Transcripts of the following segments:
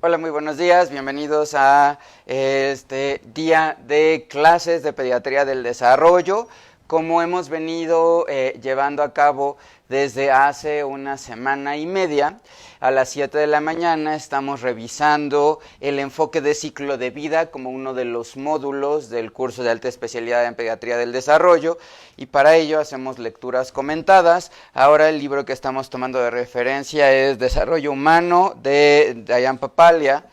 Hola, muy buenos días, bienvenidos a este día de clases de Pediatría del Desarrollo. Como hemos venido llevando a cabo desde hace una semana y media, a las 7 de la mañana estamos revisando el enfoque de ciclo de vida como uno de los módulos del curso de alta especialidad en Pediatría del Desarrollo, y para ello hacemos lecturas comentadas. Ahora el libro que estamos tomando de referencia es Desarrollo Humano de Diane Papalia,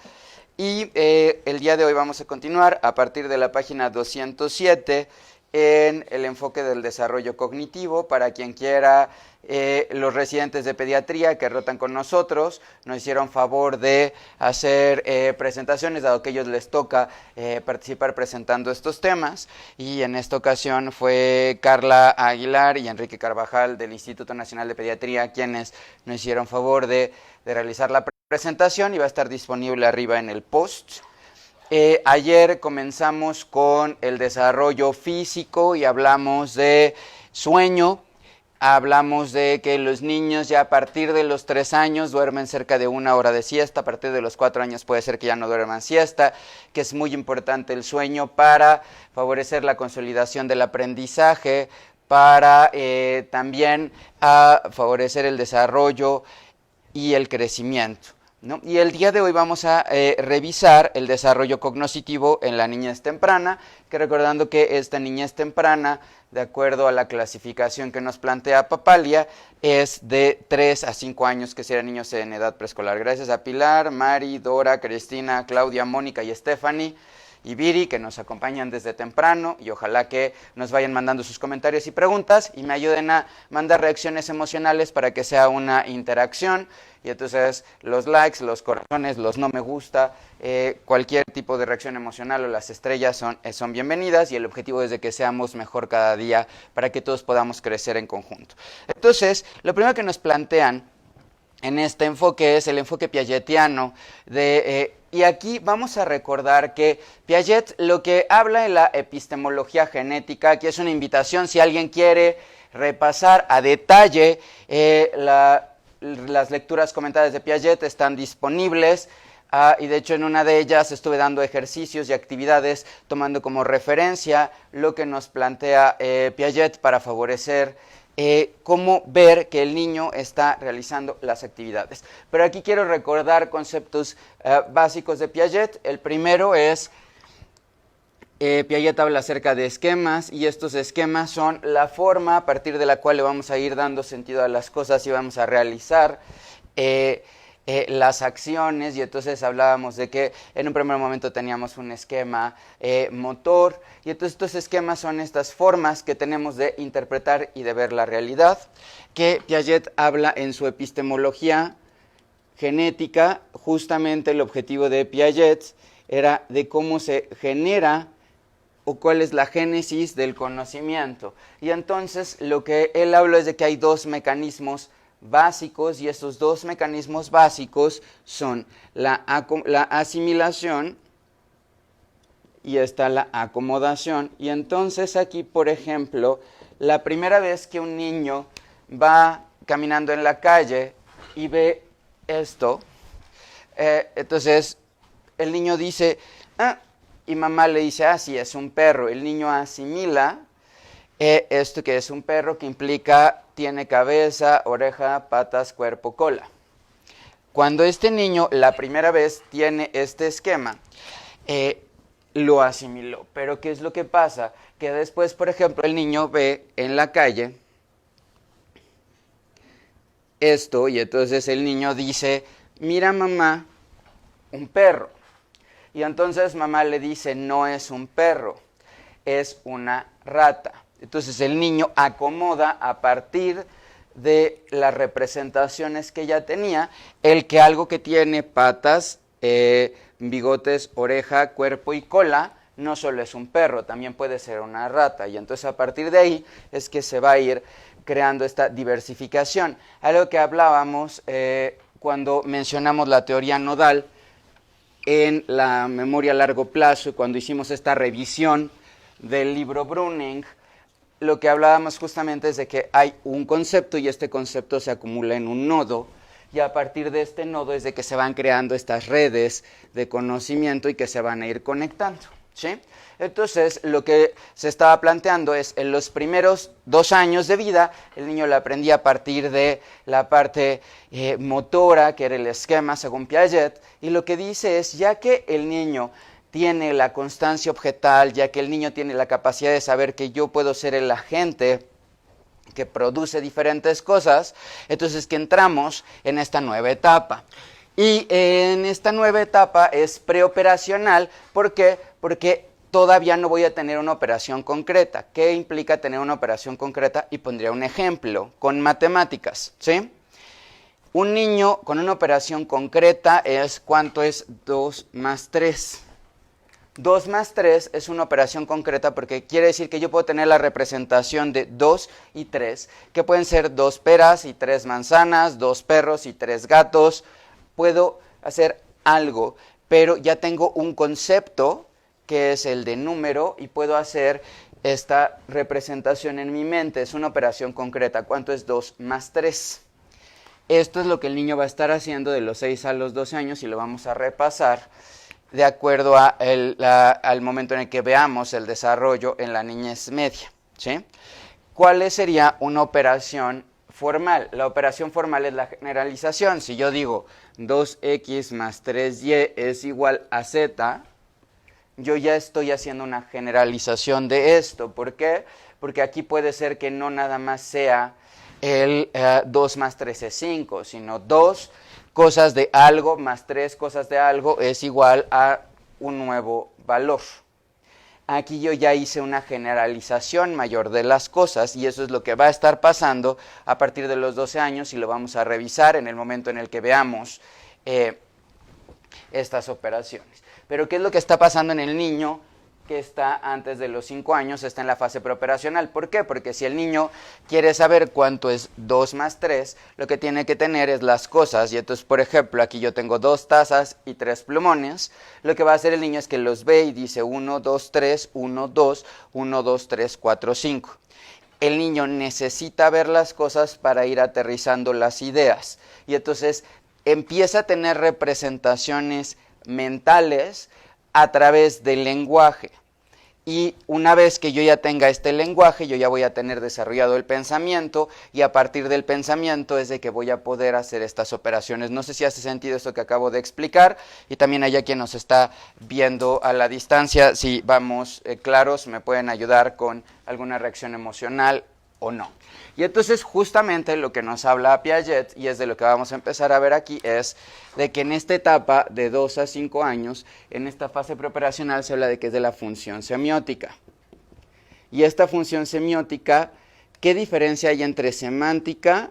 y el día de hoy vamos a continuar a partir de la página 207 en el enfoque del desarrollo cognitivo. Para quien quiera, los residentes de pediatría que rotan con nosotros nos hicieron favor de hacer presentaciones, dado que a ellos les toca participar presentando estos temas, y en esta ocasión fue Carla Aguilar y Enrique Carvajal del Instituto Nacional de Pediatría quienes nos hicieron favor de realizar la presentación, y va a estar disponible arriba en el post. Ayer comenzamos con el desarrollo físico y hablamos de sueño. Hablamos de que los niños ya a partir de los 3 años duermen cerca de 1 hora de siesta. A partir de los 4 años puede ser que ya no duerman siesta, que es muy importante el sueño para favorecer la consolidación del aprendizaje, para también favorecer el desarrollo y el crecimiento, ¿no? Y el día de hoy vamos a revisar el desarrollo cognitivo en la niñez temprana, que recordando que esta niñez temprana, de acuerdo a la clasificación que nos plantea Papalia, es de 3 a 5 años, que serán niños en edad preescolar. Gracias a Pilar, Mari, Dora, Cristina, Claudia, Mónica y Stephanie y Viri, que nos acompañan desde temprano, y ojalá que nos vayan mandando sus comentarios y preguntas y me ayuden a mandar reacciones emocionales para que sea una interacción. Y entonces los likes, los corazones, los no me gusta, cualquier tipo de reacción emocional o las estrellas son bienvenidas, y el objetivo es de que seamos mejor cada día para que todos podamos crecer en conjunto. Entonces, lo primero que nos plantean en este enfoque es el enfoque piagetiano y aquí vamos a recordar que Piaget lo que habla en la epistemología genética, aquí es una invitación si alguien quiere repasar a detalle las lecturas comentadas de Piaget, están disponibles, y de hecho en una de ellas estuve dando ejercicios y actividades tomando como referencia lo que nos plantea Piaget para favorecer cómo ver que el niño está realizando las actividades. Pero aquí quiero recordar conceptos básicos de Piaget. El primero es, Piaget habla acerca de esquemas, y estos esquemas son la forma a partir de la cual le vamos a ir dando sentido a las cosas y vamos a realizar las acciones. Y entonces hablábamos de que en un primer momento teníamos un esquema motor, y entonces estos esquemas son estas formas que tenemos de interpretar y de ver la realidad, que Piaget habla en su epistemología genética. Justamente el objetivo de Piaget era de cómo se genera o cuál es la génesis del conocimiento. Y entonces lo que él habla es de que hay 2 mecanismos básicos, y estos 2 mecanismos básicos son la asimilación y está la acomodación. Y entonces aquí, por ejemplo, la primera vez que un niño va caminando en la calle y ve esto, entonces el niño dice, y mamá le dice, sí, es un perro. El niño asimila esto que es un perro, que implica tiene cabeza, oreja, patas, cuerpo, cola. Cuando este niño la primera vez tiene este esquema, lo asimiló. Pero ¿qué es lo que pasa? Que después, por ejemplo, el niño ve en la calle esto, y entonces el niño dice, mira mamá, un perro. Y entonces mamá le dice, no es un perro, es una rata. Entonces el niño acomoda a partir de las representaciones que ya tenía, el que algo que tiene patas, bigotes, oreja, cuerpo y cola, no solo es un perro, también puede ser una rata. Y entonces a partir de ahí es que se va a ir creando esta diversificación. Algo que hablábamos cuando mencionamos la teoría nodal en la memoria a largo plazo, cuando hicimos esta revisión del libro Browning, lo que hablábamos justamente es de que hay un concepto, y este concepto se acumula en un nodo, y a partir de este nodo es de que se van creando estas redes de conocimiento y que se van a ir conectando, ¿sí? Entonces, lo que se estaba planteando es, en los primeros 2 años de vida, el niño lo aprendía a partir de la parte motora, que era el esquema según Piaget, y lo que dice es, ya que el niño tiene la constancia objetal, ya que el niño tiene la capacidad de saber que yo puedo ser el agente que produce diferentes cosas, entonces que entramos en esta nueva etapa. Y en esta nueva etapa es preoperacional, ¿por qué? Porque todavía no voy a tener una operación concreta. ¿Qué implica tener una operación concreta? Y pondría un ejemplo con matemáticas, ¿sí? Un niño con una operación concreta es, ¿cuánto es 2 más 3? 2 más 3 es una operación concreta porque quiere decir que yo puedo tener la representación de 2 y 3, que pueden ser 2 peras y 3 manzanas, 2 perros y 3 gatos. Puedo hacer algo, pero ya tengo un concepto que es el de número y puedo hacer esta representación en mi mente. Es una operación concreta. ¿Cuánto es 2 más 3? Esto es lo que el niño va a estar haciendo de los 6 a los 12 años y lo vamos a repasar de acuerdo al momento en el que veamos el desarrollo en la niñez media, ¿sí? ¿Cuál sería una operación formal? La operación formal es la generalización. Si yo digo 2x más 3y es igual a z, yo ya estoy haciendo una generalización de esto. ¿Por qué? Porque aquí puede ser que no nada más sea el 2 más 3 es 5, sino 2 cosas de algo más 3 cosas de algo es igual a un nuevo valor. Aquí yo ya hice una generalización mayor de las cosas y eso es lo que va a estar pasando a partir de los 12 años y lo vamos a revisar en el momento en el que veamos estas operaciones. Pero ¿qué es lo que está pasando en el niño que está antes de los 5 años? Está en la fase preoperacional. ¿Por qué? Porque si el niño quiere saber cuánto es 2 más 3, lo que tiene que tener es las cosas. Y entonces, por ejemplo, aquí yo tengo 2 tazas y 3 plumones. Lo que va a hacer el niño es que los ve y dice 1, 2, 3, 1, 2, 1, 2, 3, 4, 5. El niño necesita ver las cosas para ir aterrizando las ideas. Y entonces empieza a tener representaciones mentales a través del lenguaje. Y una vez que yo ya tenga este lenguaje, yo ya voy a tener desarrollado el pensamiento y a partir del pensamiento es de que voy a poder hacer estas operaciones. No sé si hace sentido esto que acabo de explicar y también allá quien nos está viendo a la distancia, si vamos claros, me pueden ayudar con alguna reacción emocional o no. Y entonces justamente lo que nos habla Piaget, y es de lo que vamos a empezar a ver aquí, es de que en esta etapa de 2 a 5 años, en esta fase preoperacional se habla de que es de la función semiótica. Y esta función semiótica, ¿qué diferencia hay entre semántica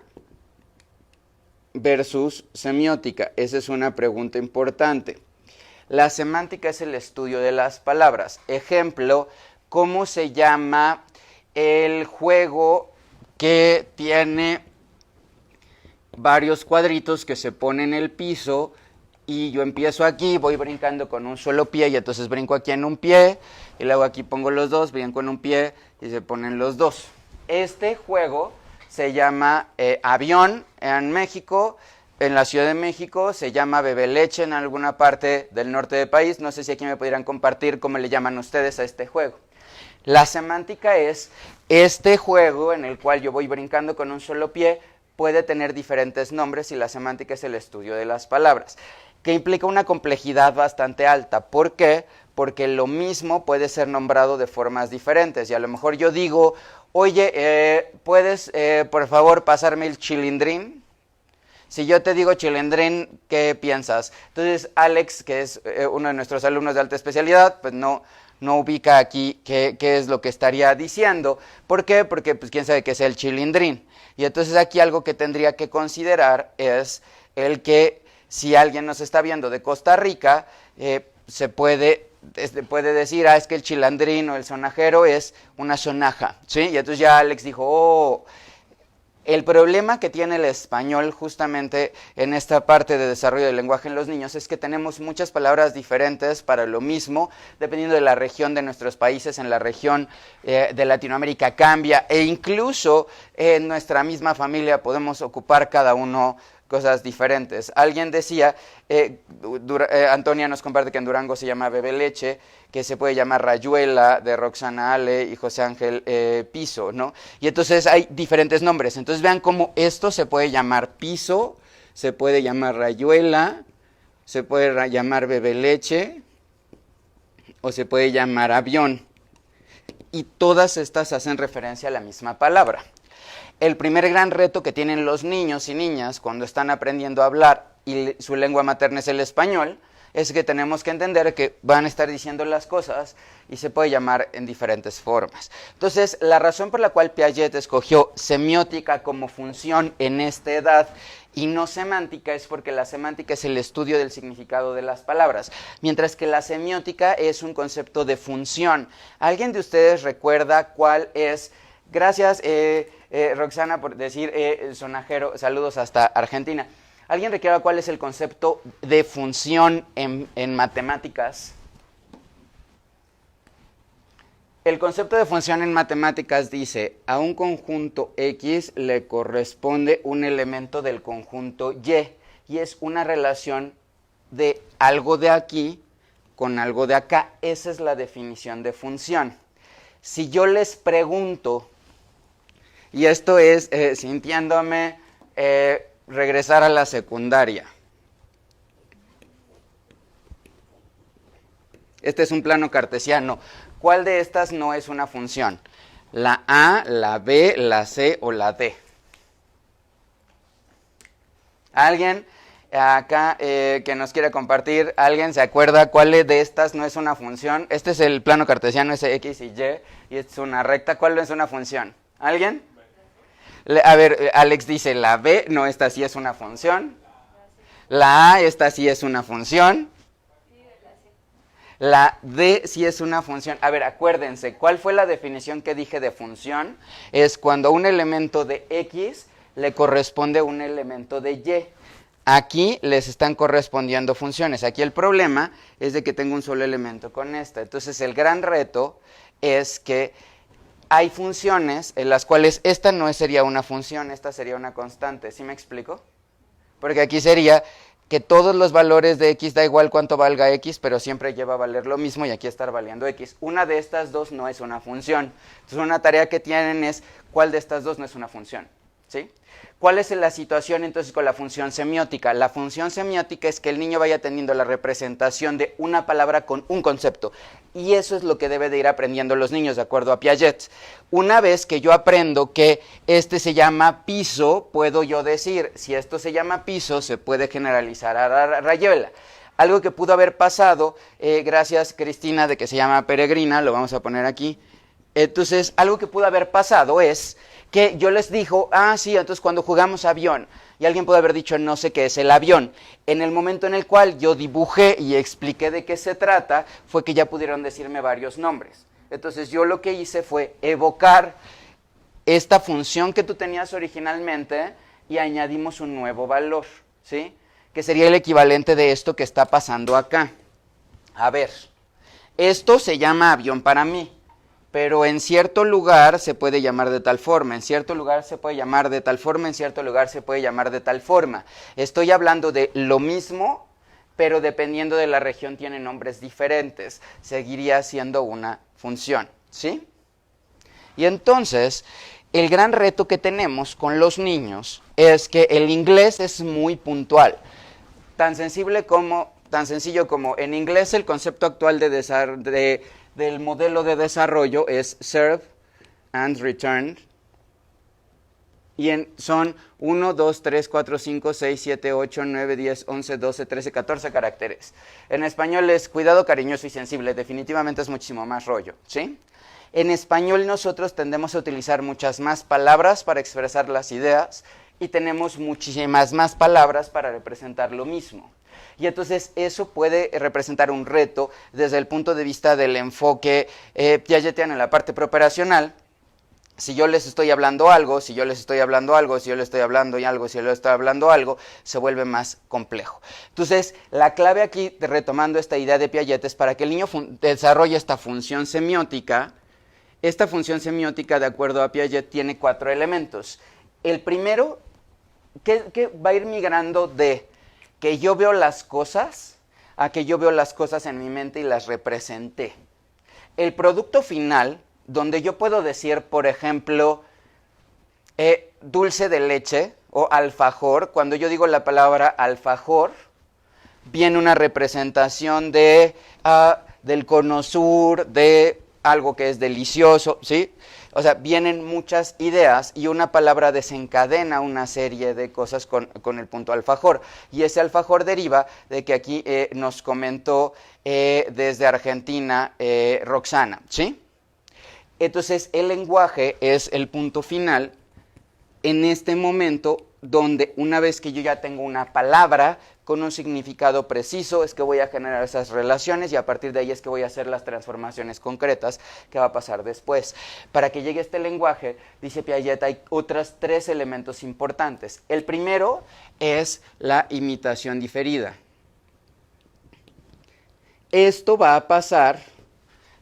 versus semiótica? Esa es una pregunta importante. La semántica es el estudio de las palabras. Ejemplo, ¿cómo se llama el juego que tiene varios cuadritos que se ponen en el piso y yo empiezo aquí, voy brincando con un solo pie y entonces brinco aquí en un pie y luego aquí pongo los dos, brinco en un pie y se ponen los dos? Este juego se llama avión en México, en la Ciudad de México se llama bebe leche en alguna parte del norte del país. No sé si aquí me pudieran compartir cómo le llaman ustedes a este juego. La semántica es este juego en el cual yo voy brincando con un solo pie, puede tener diferentes nombres y la semántica es el estudio de las palabras, que implica una complejidad bastante alta. ¿Por qué? Porque lo mismo puede ser nombrado de formas diferentes y a lo mejor yo digo, oye, ¿puedes por favor pasarme el chilindrín? Si yo te digo chilindrín, ¿qué piensas? Entonces Alex, que es uno de nuestros alumnos de alta especialidad, pues no ubica aquí qué es lo que estaría diciendo. ¿Por qué? Porque pues quién sabe qué es el chilindrín. Y entonces aquí algo que tendría que considerar es el que si alguien nos está viendo de Costa Rica, se puede decir, es que el chilandrín o el sonajero es una sonaja, ¿sí? Y entonces ya Alex dijo, oh. El problema que tiene el español justamente en esta parte de desarrollo del lenguaje en los niños es que tenemos muchas palabras diferentes para lo mismo, dependiendo de la región de nuestros países. En la región de Latinoamérica cambia e incluso en nuestra misma familia podemos ocupar cada uno cosas diferentes. Alguien decía, Antonia nos comparte que en Durango se llama bebe leche, que se puede llamar rayuela, de Roxana Ale y José Ángel piso, ¿no? Y entonces hay diferentes nombres. Entonces vean cómo esto se puede llamar piso, se puede llamar rayuela, se puede llamar bebe leche o se puede llamar avión. Y todas estas hacen referencia a la misma palabra. El primer gran reto que tienen los niños y niñas cuando están aprendiendo a hablar y su lengua materna es el español, es que tenemos que entender que van a estar diciendo las cosas y se puede llamar en diferentes formas. Entonces, la razón por la cual Piaget escogió semiótica como función en esta edad y no semántica es porque la semántica es el estudio del significado de las palabras, mientras que la semiótica es un concepto de función. ¿Alguien de ustedes recuerda cuál es? Gracias, Roxana, por decir sonajero, saludos hasta Argentina. ¿Alguien recuerda cuál es el concepto de función en matemáticas? El concepto de función en matemáticas dice, a un conjunto X le corresponde un elemento del conjunto y es una relación de algo de aquí con algo de acá. Esa es la definición de función. Si yo les pregunto, y esto es sintiéndome regresar a la secundaria. Este es un plano cartesiano. ¿Cuál de estas no es una función? ¿La A, la B, la C o la D? ¿Alguien acá que nos quiere compartir? ¿Alguien se acuerda cuál de estas no es una función? Este es el plano cartesiano, ese X y Y es una recta. ¿Cuál no es una función? ¿Alguien? A ver, Alex dice, la B, no, esta sí es una función. La A, esta sí es una función. La D sí es una función. A ver, acuérdense, ¿cuál fue la definición que dije de función? Es cuando un elemento de X le corresponde a un elemento de Y. Aquí les están correspondiendo funciones. Aquí el problema es de que tengo un solo elemento con esta. Entonces el gran reto es que hay funciones en las cuales esta no sería una función, esta sería una constante. ¿Sí me explico? Porque aquí sería que todos los valores de X, da igual cuánto valga X, pero siempre lleva a valer lo mismo y aquí estar valiendo X. Una de estas dos no es una función. Entonces una tarea que tienen es, ¿cuál de estas dos no es una función? ¿Sí? ¿Cuál es la situación entonces con la función semiótica? La función semiótica es que el niño vaya teniendo la representación de una palabra con un concepto. Y eso es lo que debe de ir aprendiendo los niños, de acuerdo a Piaget. Una vez que yo aprendo que este se llama piso, puedo yo decir, si esto se llama piso, se puede generalizar a rayuela. Algo que pudo haber pasado, gracias Cristina, de que se llama peregrina, lo vamos a poner aquí. Entonces, algo que pudo haber pasado es que yo les dijo, sí, entonces cuando jugamos avión, y alguien puede haber dicho, no sé qué es el avión. En el momento en el cual yo dibujé y expliqué de qué se trata, fue que ya pudieron decirme varios nombres. Entonces yo lo que hice fue evocar esta función que tú tenías originalmente y añadimos un nuevo valor, ¿sí? Que sería el equivalente de esto que está pasando acá. A ver, esto se llama avión para mí. Pero en cierto lugar se puede llamar de tal forma, en cierto lugar se puede llamar de tal forma, en cierto lugar se puede llamar de tal forma. Estoy hablando de lo mismo, pero dependiendo de la región tiene nombres diferentes. Seguiría siendo una función, ¿sí? Y entonces, el gran reto que tenemos con los niños es que el inglés es muy puntual. Tan sencillo como en inglés el concepto actual del modelo de desarrollo es serve and return. Y son 1, 2, 3, 4, 5, 6, 7, 8, 9, 10, 11, 12, 13, 14 caracteres. En español es cuidado, cariñoso y sensible. Definitivamente es muchísimo más rollo, ¿sí? En español nosotros tendemos a utilizar muchas más palabras para expresar las ideas y tenemos muchísimas más palabras para representar lo mismo. Y entonces eso puede representar un reto desde el punto de vista del enfoque piagetiano en la parte preoperacional. Si yo les estoy hablando algo, si yo les estoy hablando algo, si yo les estoy hablando algo, si yo les estoy hablando algo, se vuelve más complejo. Entonces, la clave aquí, retomando esta idea de Piaget, es para que el niño desarrolle esta función semiótica. Esta función semiótica, de acuerdo a Piaget, tiene 4 elementos. El primero que va a ir migrando de que yo veo las cosas a que yo veo las cosas en mi mente y las representé. El producto final, donde yo puedo decir, por ejemplo, dulce de leche o alfajor, cuando yo digo la palabra alfajor, viene una representación de, del cono sur, de algo que es delicioso, ¿sí? O sea, vienen muchas ideas y una palabra desencadena una serie de cosas con el punto alfajor. Y ese alfajor deriva de que aquí nos comentó desde Argentina Roxana, ¿sí? Entonces, el lenguaje es el punto final en este momento donde una vez que yo ya tengo una palabra con un significado preciso, es que voy a generar esas relaciones y a partir de ahí es que voy a hacer las transformaciones concretas que va a pasar después. Para que llegue este lenguaje, dice Piaget, hay otros 3 elementos importantes. El primero es la imitación diferida. Esto va a pasar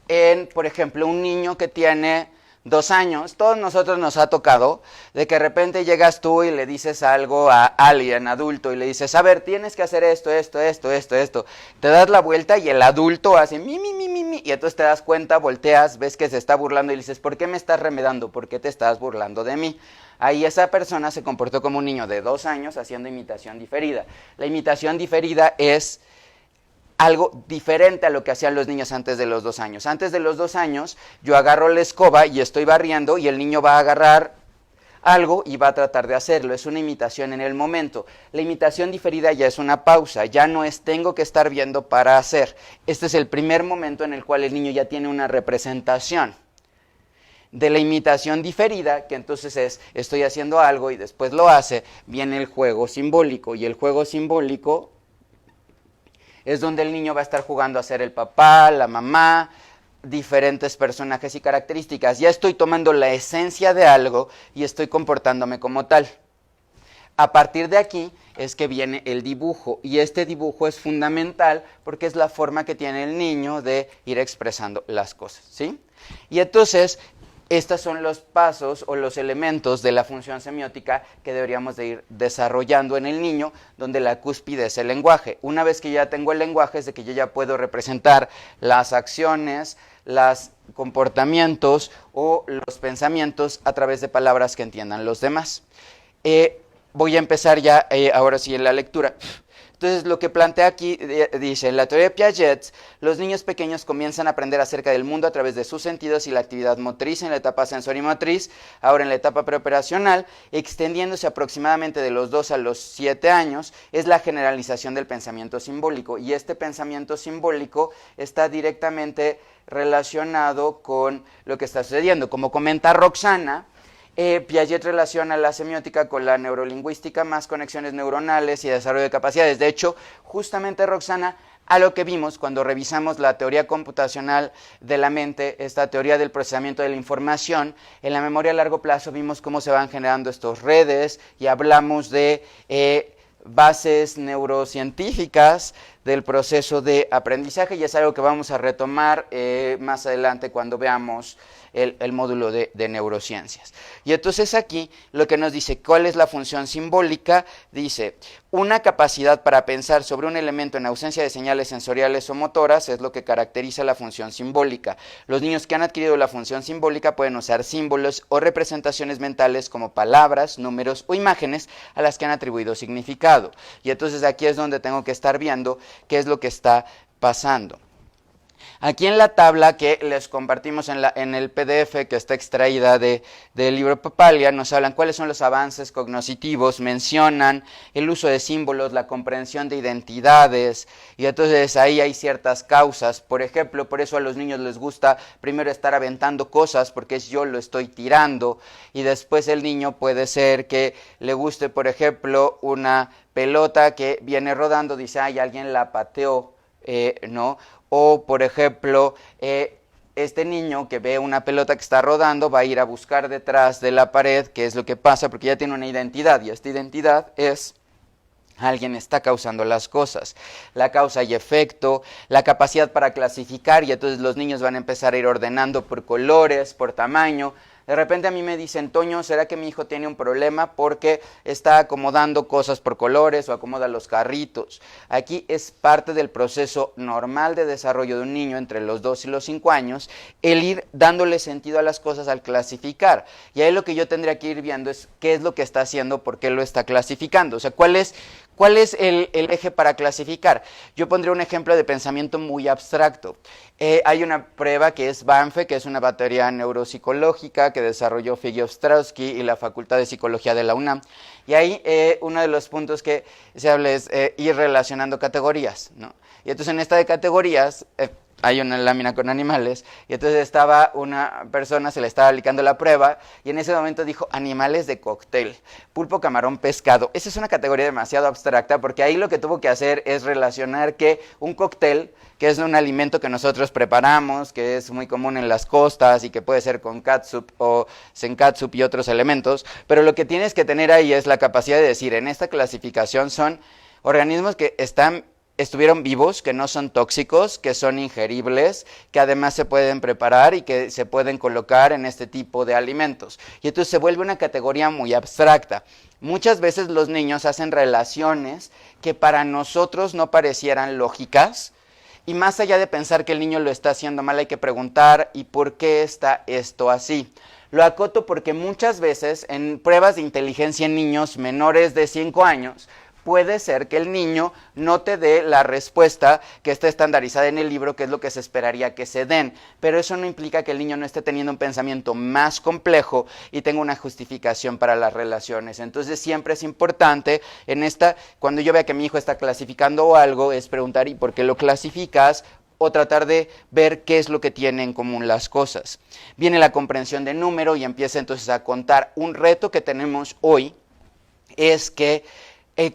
en, por ejemplo, un niño que tiene 2 años, todos nosotros nos ha tocado, de que de repente llegas tú y le dices algo a alguien adulto y le dices, a ver, tienes que hacer esto, te das la vuelta y el adulto hace mi, y entonces te das cuenta, volteas, ves que se está burlando y le dices, ¿por qué me estás remedando? ¿Por qué te estás burlando de mí? Ahí esa persona se comportó como un niño de 2 años haciendo imitación diferida. La imitación diferida es algo diferente a lo que hacían los niños antes de los 2 años. Antes de los 2 años, yo agarro la escoba y estoy barriendo y el niño va a agarrar algo y va a tratar de hacerlo. Es una imitación en el momento. La imitación diferida ya es una pausa, ya no es tengo que estar viendo para hacer. Este es el primer momento en el cual el niño ya tiene una representación. De la imitación diferida, que entonces es estoy haciendo algo y después lo hace, viene el juego simbólico. Y el juego simbólico es donde el niño va a estar jugando a ser el papá, la mamá, diferentes personajes y características. Ya estoy tomando la esencia de algo y estoy comportándome como tal. A partir de aquí es que viene el dibujo, y este dibujo es fundamental porque es la forma que tiene el niño de ir expresando las cosas, ¿sí? Y entonces, estos son los pasos o los elementos de la función semiótica que deberíamos de ir desarrollando en el niño, donde la cúspide es el lenguaje. Una vez que ya tengo el lenguaje, es de que yo ya puedo representar las acciones, los comportamientos o los pensamientos a través de palabras que entiendan los demás. Voy a empezar ya, ahora sí, en la lectura. Entonces, lo que plantea aquí, dice, en la teoría de Piaget, los niños pequeños comienzan a aprender acerca del mundo a través de sus sentidos y la actividad motriz en la etapa sensorimotriz, ahora en la etapa preoperacional, extendiéndose aproximadamente de los 2 a los 7 años, es la generalización del pensamiento simbólico. Y este pensamiento simbólico está directamente relacionado con lo que está sucediendo. Como comenta Roxana, Piaget relaciona la semiótica con la neurolingüística, más conexiones neuronales y desarrollo de capacidades. De hecho, justamente Roxana, a lo que vimos cuando revisamos la teoría computacional de la mente, esta teoría del procesamiento de la información, en la memoria a largo plazo vimos cómo se van generando estas redes y hablamos de bases neurocientíficas del proceso de aprendizaje, y es algo que vamos a retomar más adelante cuando veamos el módulo de neurociencias. Y entonces aquí lo que nos dice, ¿cuál es la función simbólica? Dice, una capacidad para pensar sobre un elemento en ausencia de señales sensoriales o motoras es lo que caracteriza la función simbólica. Los niños que han adquirido la función simbólica pueden usar símbolos o representaciones mentales como palabras, números o imágenes a las que han atribuido significado. Y entonces aquí es donde tengo que estar viendo qué es lo que está pasando. Aquí en la tabla que les compartimos en el PDF que está extraída del libro Papalia, nos hablan cuáles son los avances cognitivos, mencionan el uso de símbolos, la comprensión de identidades, y entonces ahí hay ciertas causas. Por ejemplo, por eso a los niños les gusta primero estar aventando cosas, porque es yo lo estoy tirando, y después el niño puede ser que le guste, por ejemplo, una pelota que viene rodando, dice, ay, alguien la pateó, ¿no? O, por ejemplo, este niño que ve una pelota que está rodando va a ir a buscar detrás de la pared qué es lo que pasa, porque ya tiene una identidad, y esta identidad es alguien está causando las cosas. La causa y efecto, la capacidad para clasificar, y entonces los niños van a empezar a ir ordenando por colores, por tamaño, De repente a mí me dicen, Toño, ¿será que mi hijo tiene un problema porque está acomodando cosas por colores o acomoda los carritos? Aquí es parte del proceso normal de desarrollo de un niño entre los 2 y los 5 años, el ir dándole sentido a las cosas al clasificar. Y ahí lo que yo tendría que ir viendo es qué es lo que está haciendo, por qué lo está clasificando. O sea, ¿cuál es el eje para clasificar? Yo pondría un ejemplo de pensamiento muy abstracto. Hay una prueba que es Banff, que es una batería neuropsicológica que desarrolló Figio-Ostrowski y la Facultad de Psicología de la UNAM. Y ahí uno de los puntos que se habla es ir relacionando categorías, ¿no? Y entonces en esta de categorías hay una lámina con animales, y entonces estaba una persona, se le estaba aplicando la prueba, y en ese momento dijo animales de cóctel, pulpo, camarón, pescado. Esa es una categoría demasiado abstracta, porque ahí lo que tuvo que hacer es relacionar que un cóctel, que es un alimento que nosotros preparamos, que es muy común en las costas, y que puede ser con catsup o senkatsup y otros elementos, pero lo que tienes que tener ahí es la capacidad de decir, en esta clasificación son organismos que estuvieron vivos, que no son tóxicos, que son ingeribles, que además se pueden preparar y que se pueden colocar en este tipo de alimentos. Y entonces se vuelve una categoría muy abstracta. Muchas veces los niños hacen relaciones que para nosotros no parecieran lógicas, y más allá de pensar que el niño lo está haciendo mal, hay que preguntar, ¿y por qué está esto así? Lo acoto porque muchas veces en pruebas de inteligencia en niños menores de 5 años, puede ser que el niño no te dé la respuesta que está estandarizada en el libro, que es lo que se esperaría que se den, pero eso no implica que el niño no esté teniendo un pensamiento más complejo y tenga una justificación para las relaciones. Entonces siempre es importante cuando yo vea que mi hijo está clasificando algo, es preguntar ¿y por qué lo clasificas? O tratar de ver qué es lo que tienen en común las cosas. Viene la comprensión de número y empieza entonces a contar. Un reto que tenemos hoy es que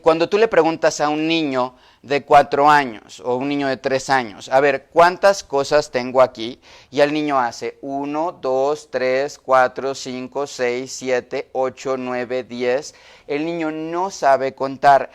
cuando tú le preguntas a un niño de 4 años o un niño de 3 años, a ver, ¿cuántas cosas tengo aquí? Y el niño hace 1, 2, 3, 4, 5, 6, 7, 8, 9, 10. El niño no sabe contar,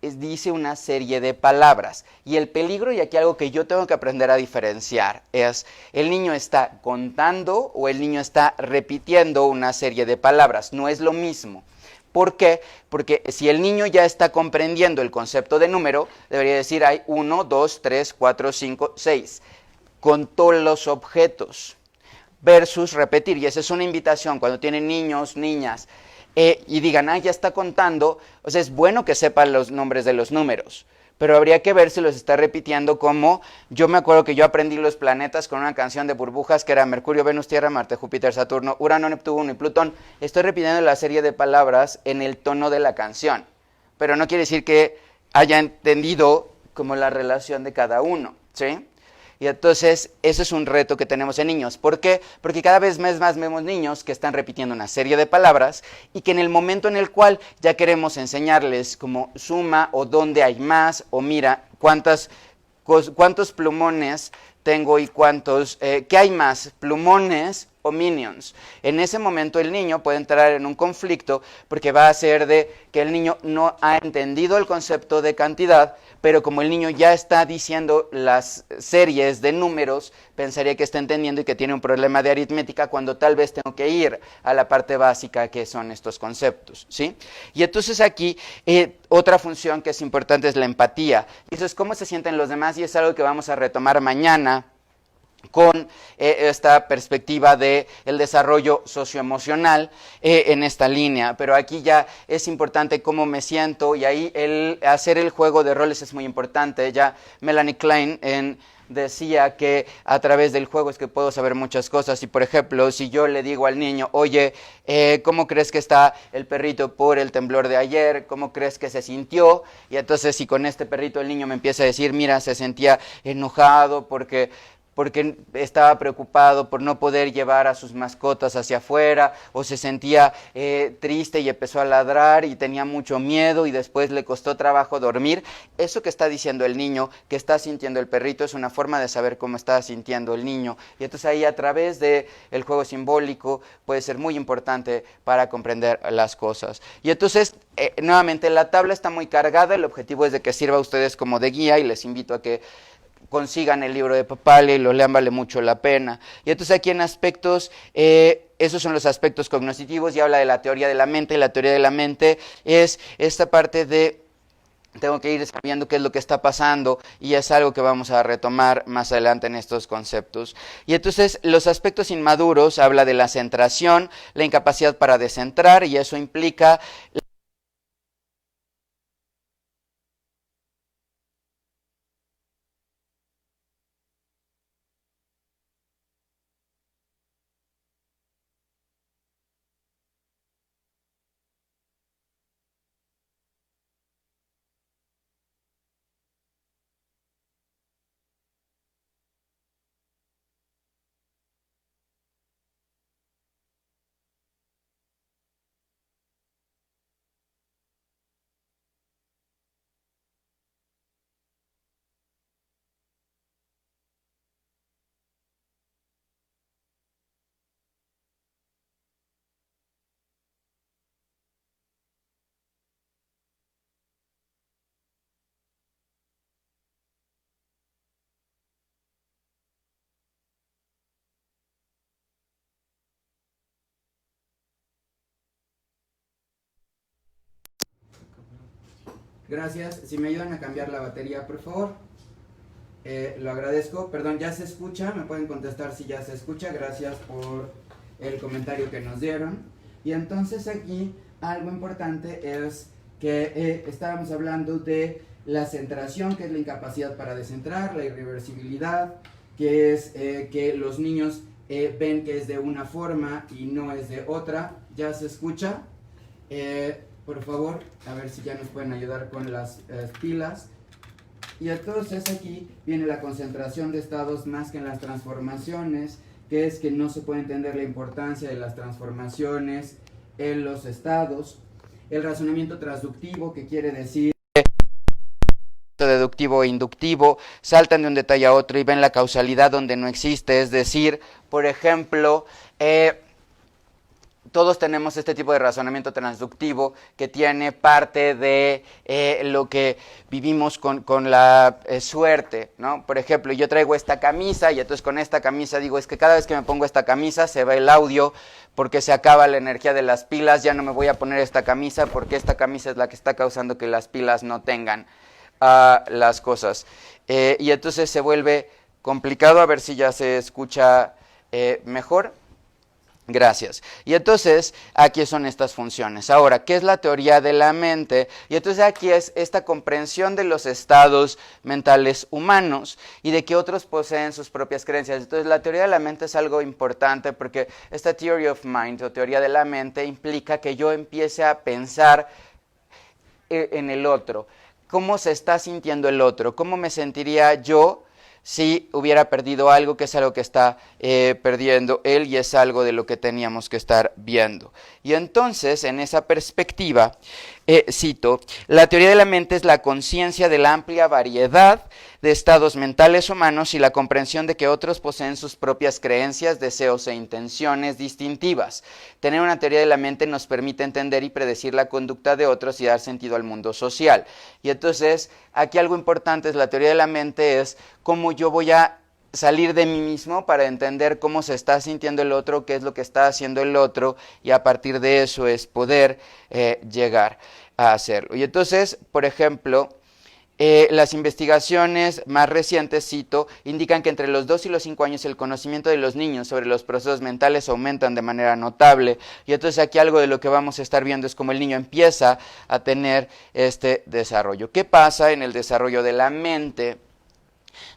dice una serie de palabras. Y el peligro, y aquí algo que yo tengo que aprender a diferenciar, es el niño está contando o el niño está repitiendo una serie de palabras. No es lo mismo. ¿Por qué? Porque si el niño ya está comprendiendo el concepto de número, debería decir hay 1, 2, 3, 4, 5, 6. Contó los objetos versus repetir. Y esa es una invitación cuando tienen niños, niñas, y digan, ya está contando. O sea, es bueno que sepan los nombres de los números, pero habría que ver si los está repitiendo como, yo me acuerdo que yo aprendí los planetas con una canción de burbujas que era Mercurio, Venus, Tierra, Marte, Júpiter, Saturno, Urano, Neptuno y Plutón. Estoy repitiendo la serie de palabras en el tono de la canción, pero no quiere decir que haya entendido como la relación de cada uno, ¿sí? Y entonces, eso es un reto que tenemos en niños. ¿Por qué? Porque cada vez más vemos niños que están repitiendo una serie de palabras y que en el momento en el cual ya queremos enseñarles como suma o dónde hay más o mira cuántos plumones tengo y ¿qué hay más? ¿Plumones o minions? En ese momento el niño puede entrar en un conflicto porque va a ser de que el niño no ha entendido el concepto de cantidad, pero como el niño ya está diciendo las series de números, pensaría que está entendiendo y que tiene un problema de aritmética cuando tal vez tengo que ir a la parte básica que son estos conceptos, ¿sí? Y entonces aquí otra función que es importante es la empatía. Y eso es cómo se sienten los demás y es algo que vamos a retomar mañana con esta perspectiva del desarrollo socioemocional en esta línea, pero aquí ya es importante cómo me siento y ahí hacer el juego de roles es muy importante. Ya Melanie Klein decía que a través del juego es que puedo saber muchas cosas y por ejemplo si yo le digo al niño, oye, ¿cómo crees que está el perrito por el temblor de ayer? ¿Cómo crees que se sintió? Y entonces si con este perrito el niño me empieza a decir, mira, se sentía enojado porque estaba preocupado por no poder llevar a sus mascotas hacia afuera, o se sentía triste y empezó a ladrar y tenía mucho miedo y después le costó trabajo dormir. Eso que está diciendo el niño, que está sintiendo el perrito, es una forma de saber cómo está sintiendo el niño. Y entonces ahí a través del juego simbólico puede ser muy importante para comprender las cosas. Y entonces, nuevamente, la tabla está muy cargada, el objetivo es de que sirva a ustedes como de guía y les invito a que consigan el libro de Papale y lo lean, vale mucho la pena. Y entonces aquí en aspectos esos son los aspectos cognitivos y habla de la teoría de la mente, y la teoría de la mente es esta parte de tengo que ir sabiendo qué es lo que está pasando y es algo que vamos a retomar más adelante en estos conceptos. Y entonces los aspectos inmaduros habla de la centración, la incapacidad para descentrar y eso implica Gracias. Si me ayudan a cambiar la batería, por favor. Lo agradezco. Perdón, ¿ya se escucha? ¿Me pueden contestar si ya se escucha? Gracias por el comentario que nos dieron. Y entonces aquí algo importante es que estábamos hablando de la centración, que es la incapacidad para descentrar, la irreversibilidad, que es que los niños ven que es de una forma y no es de otra. ¿Ya se escucha? Por favor, a ver si ya nos pueden ayudar con las pilas. Y entonces aquí viene la concentración de estados más que en las transformaciones, que es que no se puede entender la importancia de las transformaciones en los estados. El razonamiento transductivo, que quiere decir deductivo e inductivo, saltan de un detalle a otro y ven la causalidad donde no existe, es decir, por ejemplo, todos tenemos este tipo de razonamiento transductivo que tiene parte de lo que vivimos con la suerte, ¿no? Por ejemplo, yo traigo esta camisa y entonces con esta camisa digo, es que cada vez que me pongo esta camisa se va el audio porque se acaba la energía de las pilas, ya no me voy a poner esta camisa porque esta camisa es la que está causando que las pilas no tengan las cosas. Y entonces se vuelve complicado, a ver si ya se escucha mejor. Gracias. Y entonces, aquí son estas funciones. Ahora, ¿qué es la teoría de la mente? Y entonces aquí es esta comprensión de los estados mentales humanos y de que otros poseen sus propias creencias. Entonces, la teoría de la mente es algo importante porque esta theory of mind o teoría de la mente implica que yo empiece a pensar en el otro. ¿Cómo se está sintiendo el otro? ¿Cómo me sentiría yo si hubiera perdido algo, que es algo que está perdiendo él y es algo de lo que teníamos que estar viendo? Y entonces, en esa perspectiva, cito, la teoría de la mente es la conciencia de la amplia variedad de estados mentales humanos y la comprensión de que otros poseen sus propias creencias, deseos e intenciones distintivas. Tener una teoría de la mente nos permite entender y predecir la conducta de otros y dar sentido al mundo social. Y entonces, aquí algo importante es la teoría de la mente, es cómo yo voy a salir de mí mismo para entender cómo se está sintiendo el otro, qué es lo que está haciendo el otro, y a partir de eso es poder llegar a hacerlo. Y entonces, por ejemplo, las investigaciones más recientes, cito, indican que entre los 2 y los 5 años el conocimiento de los niños sobre los procesos mentales aumentan de manera notable. Y entonces aquí algo de lo que vamos a estar viendo es cómo el niño empieza a tener este desarrollo. ¿Qué pasa en el desarrollo de la mente?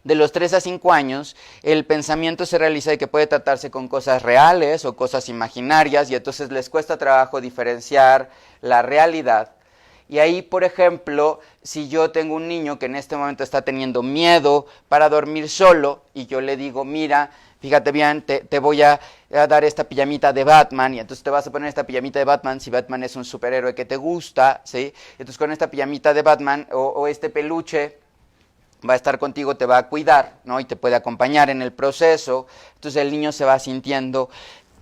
De los 3 a 5 años, el pensamiento se realiza de que puede tratarse con cosas reales o cosas imaginarias, y entonces les cuesta trabajo diferenciar la realidad. Y ahí, por ejemplo, si yo tengo un niño que en este momento está teniendo miedo para dormir solo, y yo le digo, mira, fíjate bien, te voy a dar esta pijamita de Batman, y entonces te vas a poner esta pijamita de Batman si Batman es un superhéroe que te gusta, ¿sí? Entonces con esta pijamita de Batman o este peluche va a estar contigo, te va a cuidar, ¿no? Y te puede acompañar en el proceso. Entonces el niño se va sintiendo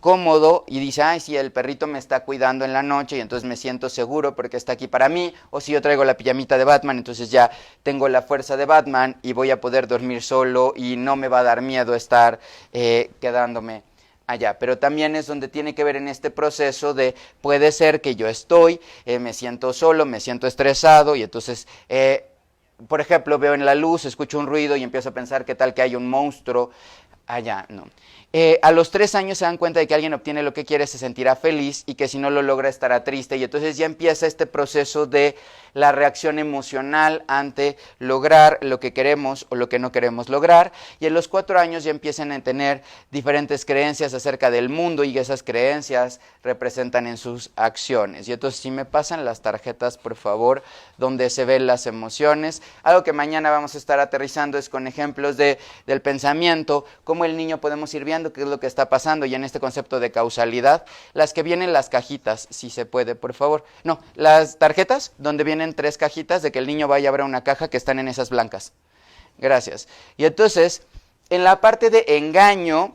cómodo y dice, ay, sí, el perrito me está cuidando en la noche y entonces me siento seguro porque está aquí para mí. O si yo traigo la pijamita de Batman, entonces ya tengo la fuerza de Batman y voy a poder dormir solo y no me va a dar miedo estar quedándome allá, pero también es donde tiene que ver en este proceso de puede ser que yo estoy, me siento solo, me siento estresado y entonces, por ejemplo, veo en la luz, escucho un ruido y empiezo a pensar qué tal que hay un monstruo allá, no. A los 3 años se dan cuenta de que alguien obtiene lo que quiere, se sentirá feliz y que si no lo logra estará triste y entonces ya empieza este proceso de la reacción emocional ante lograr lo que queremos o lo que no queremos lograr y en los 4 años ya empiezan a tener diferentes creencias acerca del mundo y esas creencias representan en sus acciones. Y entonces si me pasan las tarjetas por favor donde se ven las emociones, algo que mañana vamos a estar aterrizando es con ejemplos del pensamiento, cómo el niño podemos ir viendo qué es lo que está pasando y en este concepto de causalidad, las que vienen las cajitas, si se puede por favor, no, las tarjetas donde vienen 3 cajitas de que el niño vaya a abrir una caja que están en esas blancas. Gracias. Y entonces, en la parte de engaño,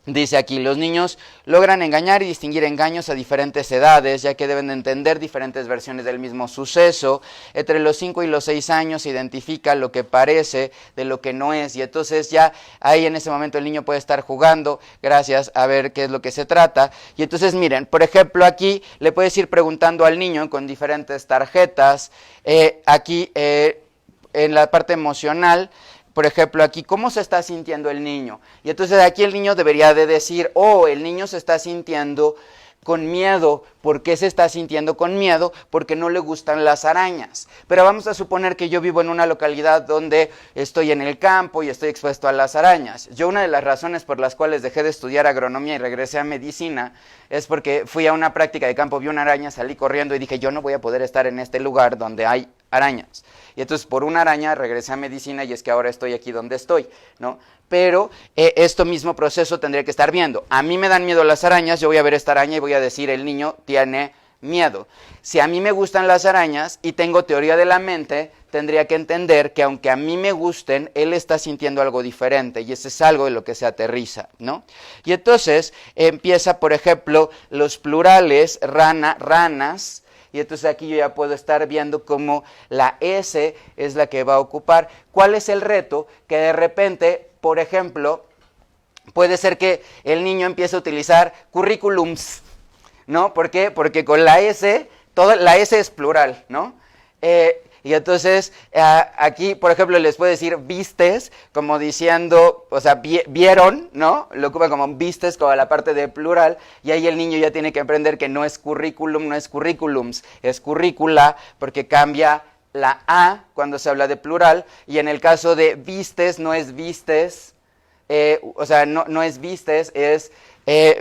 dice aquí, los niños logran engañar y distinguir engaños a diferentes edades, ya que deben de entender diferentes versiones del mismo suceso. Entre los 5 y los 6 años se identifica lo que parece de lo que no es, y entonces ya ahí en ese momento el niño puede estar jugando, gracias, a ver qué es lo que se trata. Y entonces miren, por ejemplo aquí le puedes ir preguntando al niño con diferentes tarjetas, aquí en la parte emocional, por ejemplo, aquí, ¿cómo se está sintiendo el niño? Y entonces aquí el niño debería de decir, el niño se está sintiendo con miedo. ¿Por qué se está sintiendo con miedo? Porque no le gustan las arañas. Pero vamos a suponer que yo vivo en una localidad donde estoy en el campo y estoy expuesto a las arañas. Yo una de las razones por las cuales dejé de estudiar agronomía y regresé a medicina es porque fui a una práctica de campo, vi una araña, salí corriendo y dije, yo no voy a poder estar en este lugar donde hay arañas. Y entonces por una araña regresé a medicina y es que ahora estoy aquí donde estoy, ¿no? Pero esto mismo proceso tendría que estar viendo. A mí me dan miedo las arañas, yo voy a ver esta araña y voy a decir, el niño tiene miedo. Si a mí me gustan las arañas y tengo teoría de la mente, tendría que entender que aunque a mí me gusten, él está sintiendo algo diferente y ese es algo de lo que se aterriza, ¿no? Y entonces empieza, por ejemplo, los plurales, rana, ranas, y entonces aquí yo ya puedo estar viendo cómo la S es la que va a ocupar. ¿Cuál es el reto? Que de repente, por ejemplo, puede ser que el niño empiece a utilizar currículums, ¿no? ¿Por qué? Porque con la S, la S es plural, ¿no? Y entonces aquí, por ejemplo, les puedo decir vistes, como diciendo, o sea, vieron, ¿no? Lo ocupa como vistes, como la parte de plural, y ahí el niño ya tiene que aprender que no es currículum, no es currículums, es currícula, porque cambia la A cuando se habla de plural, y en el caso de vistes, no es vistes, o sea, no es vistes, es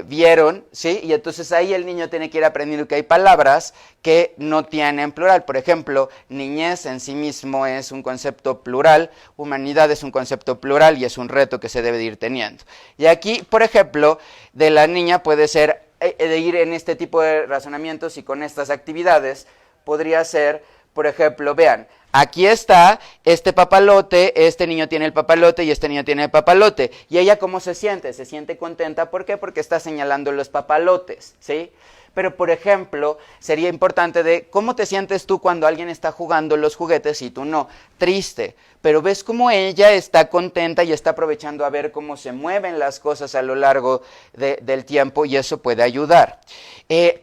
vieron, ¿sí? Y entonces ahí el niño tiene que ir aprendiendo que hay palabras que no tienen plural. Por ejemplo, niñez en sí mismo es un concepto plural, humanidad es un concepto plural y es un reto que se debe de ir teniendo. Y aquí, por ejemplo, de la niña puede ser, de ir en este tipo de razonamientos y con estas actividades, podría ser, por ejemplo, vean, aquí está este papalote, este niño tiene el papalote y este niño tiene el papalote. ¿Y ella cómo se siente? Se siente contenta, ¿por qué? Porque está señalando los papalotes, ¿sí? Pero, por ejemplo, sería importante de cómo te sientes tú cuando alguien está jugando los juguetes y tú no. Triste, pero ves cómo ella está contenta y está aprovechando a ver cómo se mueven las cosas a lo largo del tiempo y eso puede ayudar.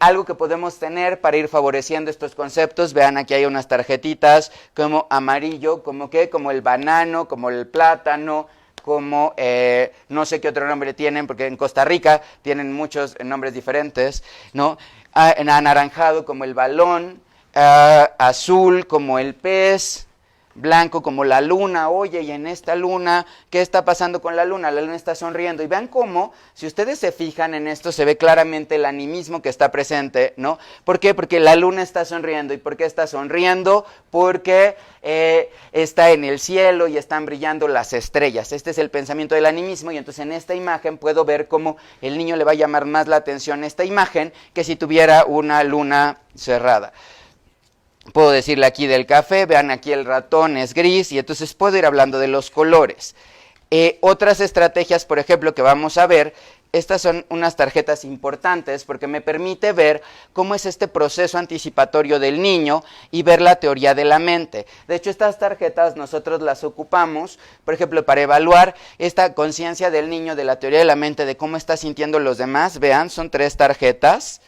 Algo que podemos tener para ir favoreciendo estos conceptos, vean aquí hay unas tarjetitas como amarillo, como qué, como el banano, como el plátano, como no sé qué otro nombre tienen, porque en Costa Rica tienen muchos nombres diferentes, ¿no? Anaranjado como el balón, azul como el pez, blanco como la luna. Oye, y en esta luna, ¿qué está pasando con la luna? La luna está sonriendo. Y vean cómo, si ustedes se fijan en esto, se ve claramente el animismo que está presente, ¿no? ¿Por qué? Porque la luna está sonriendo. ¿Y por qué está sonriendo? Porque está en el cielo y están brillando las estrellas. Este es el pensamiento del animismo y entonces en esta imagen puedo ver cómo el niño le va a llamar más la atención esta imagen que si tuviera una luna cerrada. Puedo decirle aquí del café, vean aquí el ratón es gris y entonces puedo ir hablando de los colores. Otras estrategias, por ejemplo, que vamos a ver estas son unas tarjetas importantes porque me permite ver cómo es este proceso anticipatorio del niño y ver la teoría de la mente. De hecho, estas tarjetas nosotros las ocupamos, por ejemplo, para evaluar esta conciencia del niño de la teoría de la mente, de cómo está sintiendo los demás. Vean, son 3 tarjetas,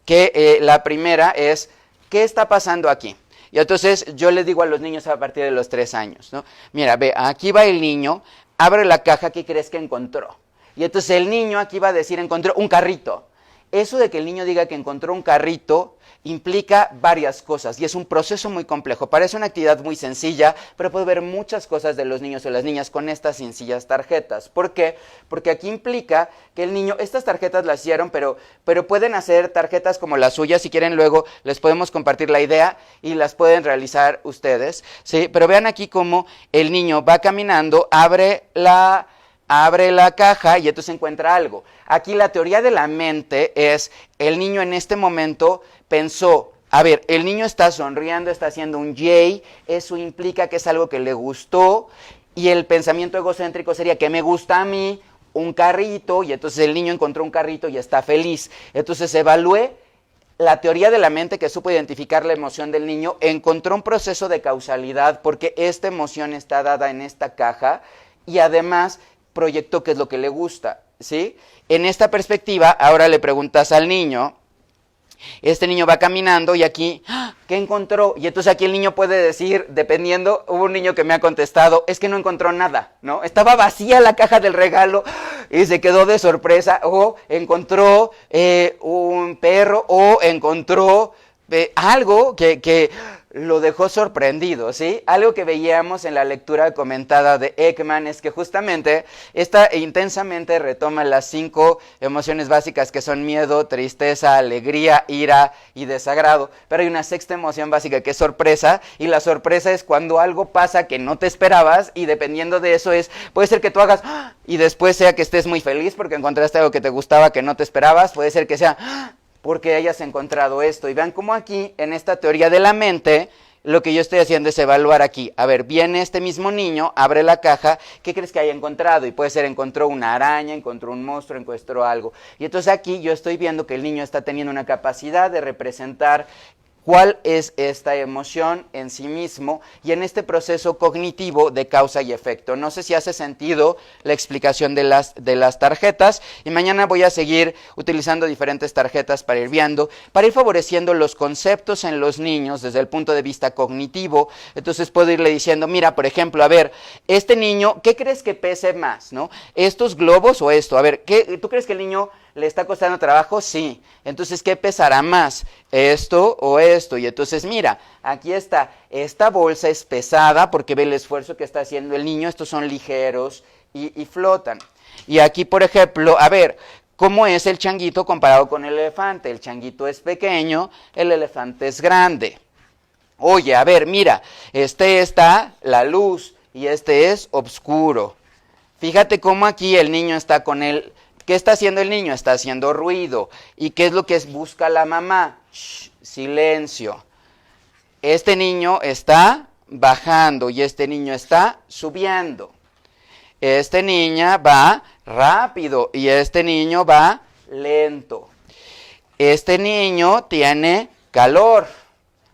que la primera es, ¿qué está pasando aquí? Y entonces yo les digo a los niños a partir de los 3 años, ¿no? Mira, ve, aquí va el niño, abre la caja, ¿qué crees que encontró? Y entonces el niño aquí va a decir, encontró un carrito. Eso de que el niño diga que encontró un carrito implica varias cosas y es un proceso muy complejo. Parece una actividad muy sencilla, pero puedo ver muchas cosas de los niños o las niñas con estas sencillas tarjetas. ¿Por qué? Porque aquí implica que el niño, estas tarjetas las hicieron, pero pueden hacer tarjetas como las suyas. Si quieren, luego les podemos compartir la idea y las pueden realizar ustedes, ¿sí? Pero vean aquí cómo el niño va caminando, abre la caja y entonces encuentra algo. Aquí la teoría de la mente es, el niño en este momento pensó, a ver, el niño está sonriendo, está haciendo un yay, eso implica que es algo que le gustó, y el pensamiento egocéntrico sería que me gusta a mí un carrito, y entonces el niño encontró un carrito y está feliz. Entonces evalué la teoría de la mente, que supo identificar la emoción del niño, encontró un proceso de causalidad porque esta emoción está dada en esta caja y además proyectó qué es lo que le gusta, ¿sí? En esta perspectiva, ahora le preguntas al niño, este niño va caminando y aquí, ¿qué encontró? Y entonces aquí el niño puede decir, dependiendo, hubo un niño que me ha contestado, es que no encontró nada, ¿no? Estaba vacía la caja del regalo y se quedó de sorpresa, o encontró un perro, o encontró algo que lo dejó sorprendido, ¿sí? Algo que veíamos en la lectura comentada de Ekman es que justamente esta intensamente retoma las 5 emociones básicas que son miedo, tristeza, alegría, ira y desagrado, pero hay una 6ª emoción básica que es sorpresa, y la sorpresa es cuando algo pasa que no te esperabas, y dependiendo de eso puede ser que tú hagas y después sea que estés muy feliz porque encontraste algo que te gustaba que no te esperabas, puede ser que sea porque hayas encontrado esto. Y vean cómo aquí, en esta teoría de la mente, lo que yo estoy haciendo es evaluar aquí. A ver, viene este mismo niño, abre la caja, ¿qué crees que haya encontrado? Y puede ser, encontró una araña, encontró un monstruo, encontró algo. Y entonces aquí yo estoy viendo que el niño está teniendo una capacidad de representar cuál es esta emoción en sí mismo y en este proceso cognitivo de causa y efecto. No sé si hace sentido la explicación de las tarjetas, y mañana voy a seguir utilizando diferentes tarjetas para ir viendo, para ir favoreciendo los conceptos en los niños desde el punto de vista cognitivo. Entonces puedo irle diciendo, mira, por ejemplo, a ver, este niño, ¿qué crees que pese más, no? ¿Estos globos o esto? A ver, ¿tú crees que el niño le está costando trabajo? Sí. Entonces, ¿qué pesará más? ¿Esto o esto? Y entonces, mira, aquí está, esta bolsa es pesada porque ve el esfuerzo que está haciendo el niño, estos son ligeros y flotan. Y aquí, por ejemplo, a ver, ¿cómo es el changuito comparado con el elefante? El changuito es pequeño, el elefante es grande. Oye, a ver, mira, este está la luz y este es oscuro. Fíjate cómo aquí el niño está con él. ¿Qué está haciendo el niño? Está haciendo ruido. ¿Y qué es lo que busca la mamá? Shh, silencio. Este niño está bajando y este niño está subiendo. Este niño va rápido y este niño va lento. Este niño tiene calor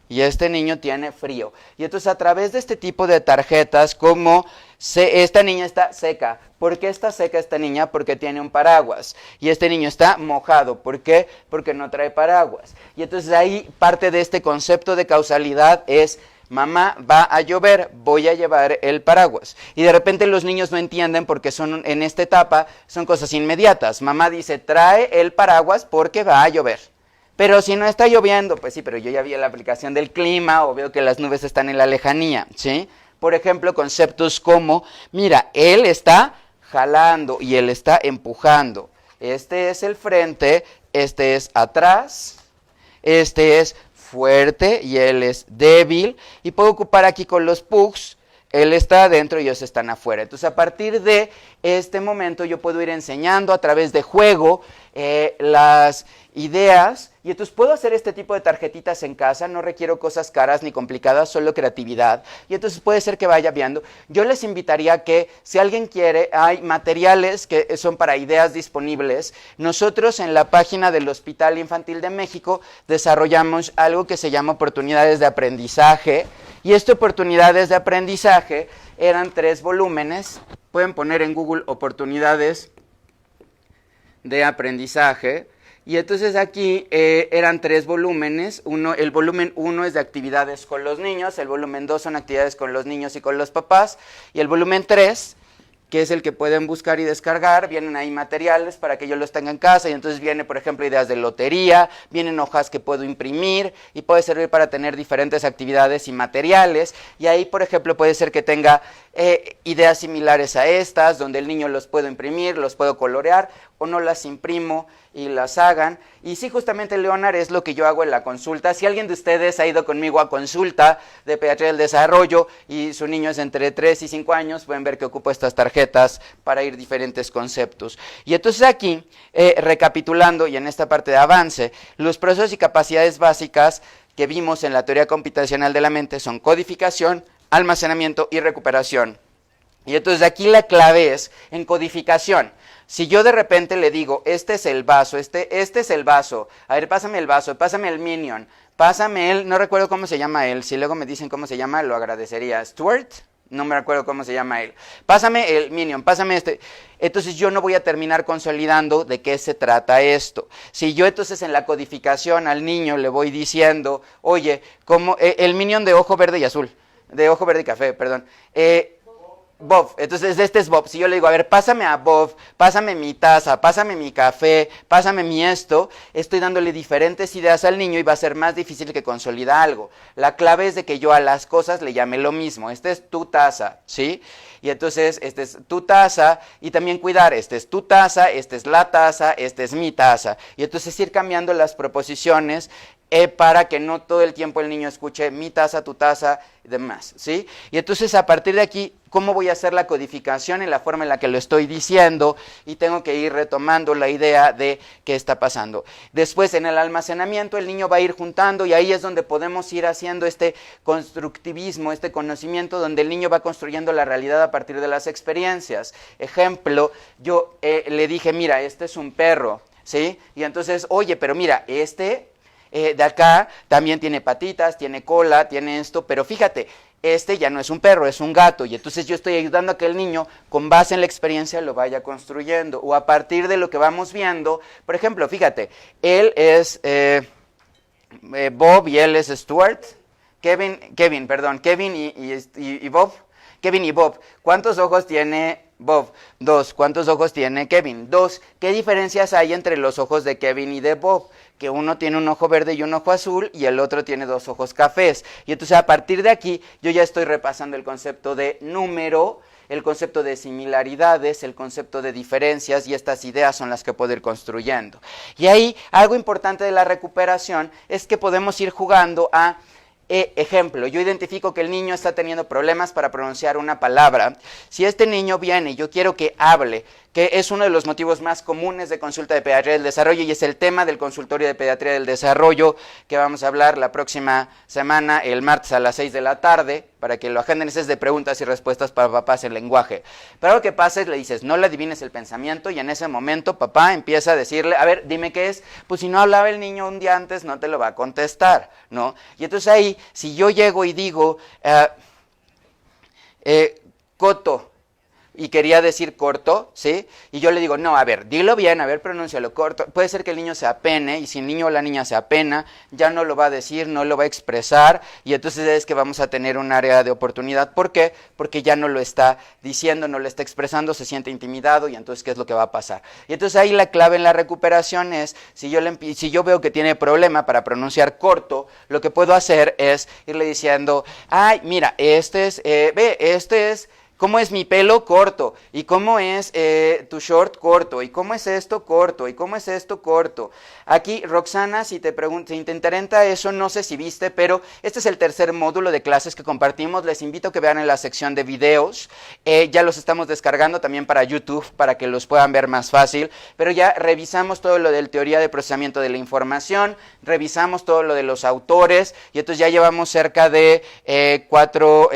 y este niño tiene frío. Y entonces a través de este tipo de tarjetas, como esta niña está seca. ¿Por qué está seca esta niña? Porque tiene un paraguas. Y este niño está mojado. ¿Por qué? Porque no trae paraguas. Y entonces ahí parte de este concepto de causalidad es, mamá, va a llover, voy a llevar el paraguas. Y de repente los niños no entienden porque son en esta etapa son cosas inmediatas. Mamá dice, trae el paraguas porque va a llover. Pero si no está lloviendo, pues sí, pero yo ya vi la aplicación del clima o veo que las nubes están en la lejanía, ¿sí? Por ejemplo, conceptos como, mira, él está jalando y él está empujando. Este es el frente, este es atrás, este es fuerte y él es débil. Y puedo ocupar aquí con los pugs, él está adentro y ellos están afuera. Entonces, a partir de este momento yo puedo ir enseñando a través de juego las ideas, y entonces puedo hacer este tipo de tarjetitas en casa, no requiero cosas caras ni complicadas, solo creatividad, y entonces puede ser que vaya viendo. Yo les invitaría que, si alguien quiere, hay materiales que son para ideas disponibles. Nosotros en la página del Hospital Infantil de México desarrollamos algo que se llama oportunidades de aprendizaje, y estas oportunidades de aprendizaje eran 3 volúmenes, pueden poner en Google oportunidades de aprendizaje, y entonces aquí eran 3 volúmenes. El volumen 1 es de actividades con los niños, el volumen 2 son actividades con los niños y con los papás, y el volumen 3, que es el que pueden buscar y descargar, vienen ahí materiales para que yo los tenga en casa, y entonces viene, por ejemplo, ideas de lotería, vienen hojas que puedo imprimir, y puede servir para tener diferentes actividades y materiales, y ahí, por ejemplo, puede ser que tenga ideas similares a estas, donde el niño los puedo imprimir, los puedo colorear, o no las imprimo y las hagan. Y sí, justamente, Leonard, es lo que yo hago en la consulta. Si alguien de ustedes ha ido conmigo a consulta de pediatría del desarrollo y su niño es entre 3 y 5 años, pueden ver que ocupo estas tarjetas para ir diferentes conceptos. Y entonces aquí, recapitulando, y en esta parte de avance, los procesos y capacidades básicas que vimos en la teoría computacional de la mente son codificación, almacenamiento y recuperación. Y entonces aquí la clave es en codificación. Si yo de repente le digo, este es el vaso, este es el vaso, a ver, pásame el vaso, pásame el Minion, pásame el, no recuerdo cómo se llama él, si luego me dicen cómo se llama, lo agradecería. ¿Stuart? No me acuerdo cómo se llama él. Pásame el Minion, pásame este. Entonces yo no voy a terminar consolidando de qué se trata esto. Si yo entonces en la codificación al niño le voy diciendo, oye, como el Minion de ojo verde y azul, de ojo verde y café, perdón, Bob, entonces este es Bob. Si yo le digo, a ver, pásame a Bob, pásame mi taza, pásame mi café, pásame mi esto, estoy dándole diferentes ideas al niño y va a ser más difícil que consolida algo. La clave es de que yo a las cosas le llame lo mismo. Este es tu taza, ¿sí? Y entonces, este es tu taza, y también cuidar, este es tu taza, este es la taza, este es mi taza. Y entonces ir cambiando las proposiciones para que no todo el tiempo el niño escuche mi taza, tu taza y demás, ¿sí? Y entonces a partir de aquí, ¿cómo voy a hacer la codificación en la forma en la que lo estoy diciendo? Y tengo que ir retomando la idea de qué está pasando. Después en el almacenamiento el niño va a ir juntando, y ahí es donde podemos ir haciendo este constructivismo, este conocimiento, donde el niño va construyendo la realidad a partir de las experiencias. Ejemplo, yo le dije, mira, este es un perro, ¿sí? Y entonces, oye, pero mira, de acá también tiene patitas, tiene cola, tiene esto, pero fíjate, este ya no es un perro, es un gato, y entonces yo estoy ayudando a que el niño, con base en la experiencia, lo vaya construyendo, o a partir de lo que vamos viendo. Por ejemplo, fíjate, él es Bob y él es Stuart, Kevin y Bob. Kevin y Bob, ¿cuántos ojos tiene Bob? 2. ¿Cuántos ojos tiene Kevin? 2. ¿Qué diferencias hay entre los ojos de Kevin y de Bob? Que uno tiene un ojo verde y un ojo azul, y el otro tiene 2 ojos cafés. Y entonces a partir de aquí yo ya estoy repasando el concepto de número, el concepto de similaridades, el concepto de diferencias, y estas ideas son las que puedo ir construyendo. Y ahí algo importante de la recuperación es que podemos ir jugando a ejemplo. Yo identifico que el niño está teniendo problemas para pronunciar una palabra. Si este niño viene y yo quiero que hable, que es uno de los motivos más comunes de consulta de pediatría del desarrollo, y es el tema del consultorio de pediatría del desarrollo, que vamos a hablar la próxima semana, el martes a las 6 de la tarde, para que lo agenden. Ese es de preguntas y respuestas para papás en lenguaje. Pero lo que pasa es, le dices, no le adivines el pensamiento, y en ese momento papá empieza a decirle, a ver, dime qué es. Pues si no hablaba el niño un día antes, no te lo va a contestar, ¿no? Y entonces ahí, si yo llego y digo, coto, y quería decir corto, ¿sí? Y yo le digo, no, a ver, dilo bien, a ver, pronúncialo corto. Puede ser que el niño se apene, y si el niño o la niña se apena, ya no lo va a decir, no lo va a expresar, y entonces es que vamos a tener un área de oportunidad. ¿Por qué? Porque ya no lo está diciendo, no lo está expresando, se siente intimidado, y entonces, ¿qué es lo que va a pasar? Y entonces ahí la clave en la recuperación es, si yo veo que tiene problema para pronunciar corto, lo que puedo hacer es irle diciendo, ay, mira, este es ¿Cómo es mi pelo? Corto. ¿Y cómo es tu short? Corto. ¿Y cómo es esto? Corto. ¿Y cómo es esto? Corto. Aquí, Roxana, si te interesa eso, no sé si viste, pero este es el tercer módulo de clases que compartimos. Les invito a que vean en la sección de videos. Ya los estamos descargando también para YouTube, para que los puedan ver más fácil. Pero ya revisamos todo lo de teoría de procesamiento de la información, revisamos todo lo de los autores, y entonces ya llevamos cerca de 4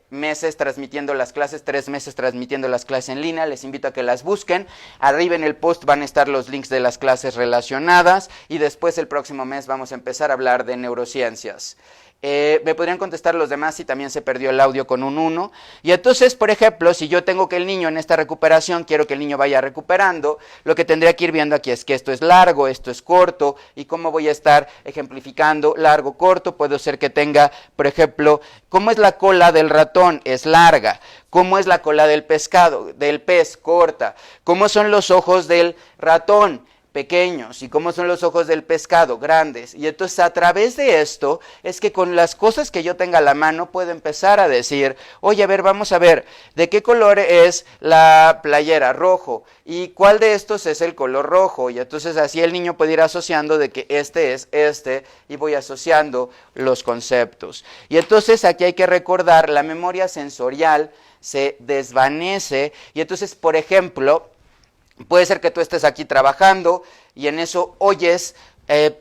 meses transmitiendo las clases, 3 meses transmitiendo las clases en línea. Les invito a que las busquen. Arriba en el post van a estar los links de las clases relacionadas, y después el próximo mes vamos a empezar a hablar de neurociencias. Me podrían contestar los demás si también se perdió el audio con un 1. Y entonces, por ejemplo, si yo tengo que el niño en esta recuperación, quiero que el niño vaya recuperando, lo que tendría que ir viendo aquí es que esto es largo, esto es corto, y cómo voy a estar ejemplificando largo, corto. Puede ser que tenga, por ejemplo, ¿cómo es la cola del ratón? Es larga. ¿Cómo es la cola del pescado, del pez? Corta. ¿Cómo son los ojos del ratón? Pequeños. ¿Y cómo son los ojos del pescado? Grandes. Y entonces a través de esto es que con las cosas que yo tenga a la mano puedo empezar a decir, oye, a ver, vamos a ver, ¿de qué color es la playera? Rojo. ¿Y cuál de estos es el color rojo? Y entonces así el niño puede ir asociando de que este es este, y voy asociando los conceptos. Y entonces aquí hay que recordar, la memoria sensorial se desvanece, y entonces, por ejemplo, puede ser que tú estés aquí trabajando y en eso oyes